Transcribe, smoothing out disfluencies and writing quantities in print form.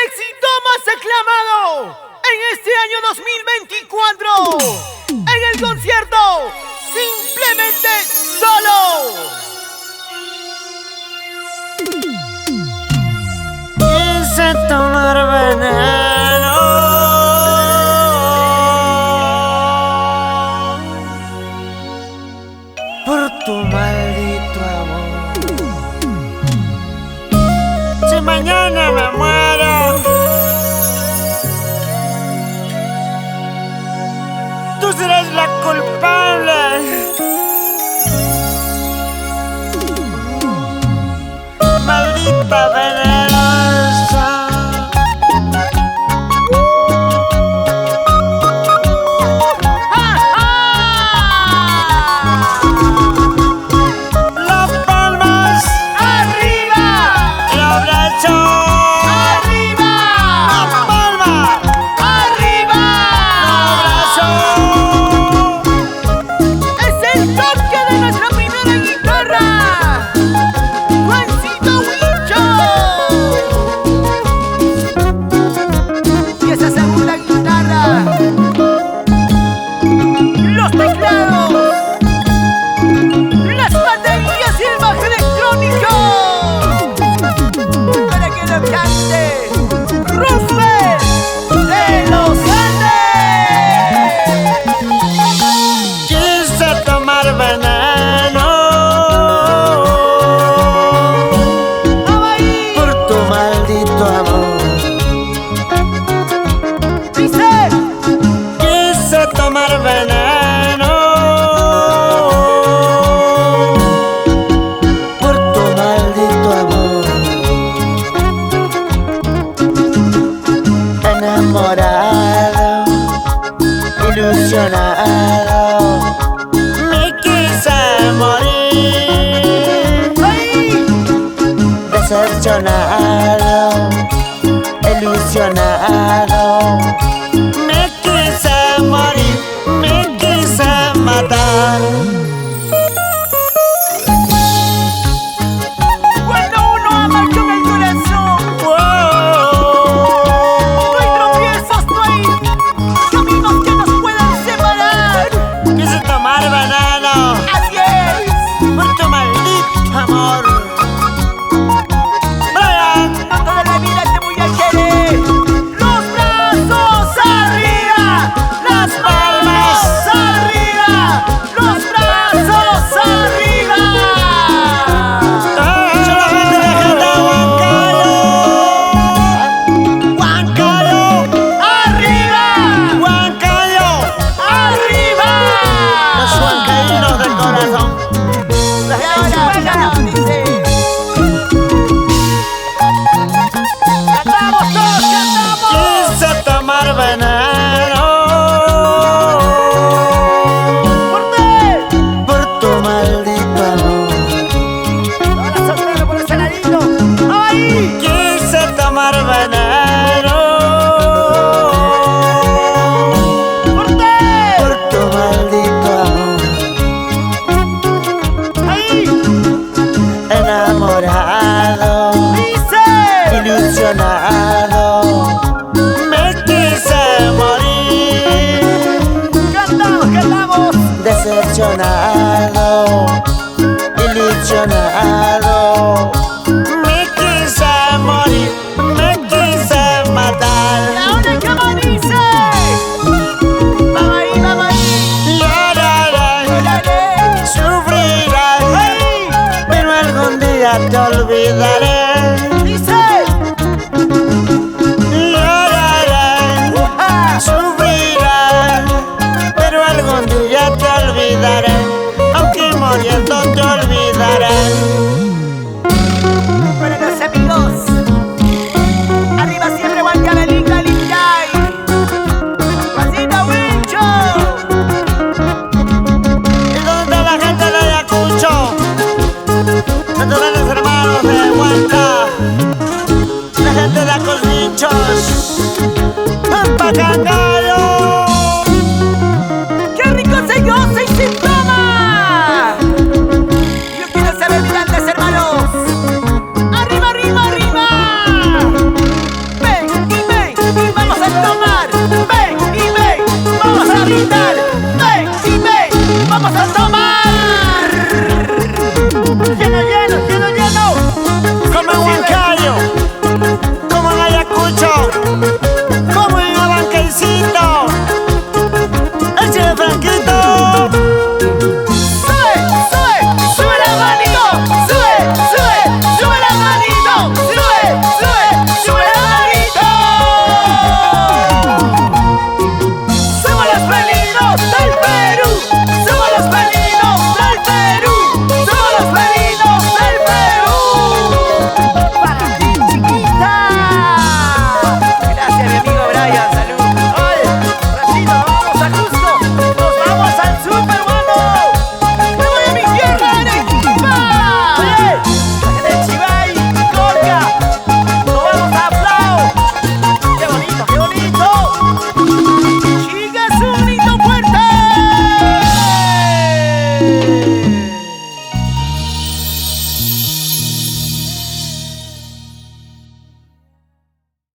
éxito más aclamado en este año 2024 en el concierto Simplemente Solo. Quise tomar veneno por tu maldito amor. Si mañana me muero, tú serás la culpable. Maldita venenosa. Las palmas ¡Arriba! los brazos. ¡Arriba! Las palmas ¡Arriba! los brazos. Es el toque de nuestra primera guitarra, Juancito Huicho. Y esa segunda guitarra, los teclados, las baterías y el bajo electrónico. Para que lo cante Roosevelt de los Andes. Quise tomar veneno por tu maldito amor. Dice, Quise tomar veneno por tu maldito amor. Enamorado, ilusionado, me quise morir. Decepcionado, ilusionado, me quise morir, me quise matar. cuando uno ama con el corazón, no hay tropiezos, no hay caminos que nos puedan separar. Quise tomar veneno Así es, por tu maldito amor. Brian, no toda la vida te voy a querer. Los brazos arriba, las palmas arriba, los brazos arriba. solamente la gente de Huancayo. Arriba, Huancayo, arriba. los huancaínos del corazón. Y ahora dice, cantamos todos, cantamos. Quise tomar veneno ¡Fuerte! por tu maldito amor. Todas las solteras por ese ladito. ¡Ahí! Quise tomar veneno ¡Fuerte! por tu maldito amor. ¡Ahí! Enamorado, ¡Dice! ilusionado, me quise morir. ¡Cantamos, cantamos! Decepcionado, ilusionado, me quise morir, me quise ¿Y matar. ahora cómo dice? ¡Vamos ahí, vamos ahí! Lloraré, ¡Órale! sufriré, ¡Ahí! pero algún día te olvidaré. ¡Dice! Lloraré, ¡Ah! sufriré, pero algún día te olvidaré. Aunque muriendo te olvidaré. Para los amigos, arriba siempre Huancavelica, Lincay, Juancito Huicho. ¿Y dónde está la gente de Ayacucho? Nuestros grandes hermanos de Huanca, la gente de Acosinchos, Pampa Cangallo. ¡Qué rico se goza y se toma! Yo quiero saber, grandes hermanos, arriba, arriba, arriba. Venga. ¡Ole!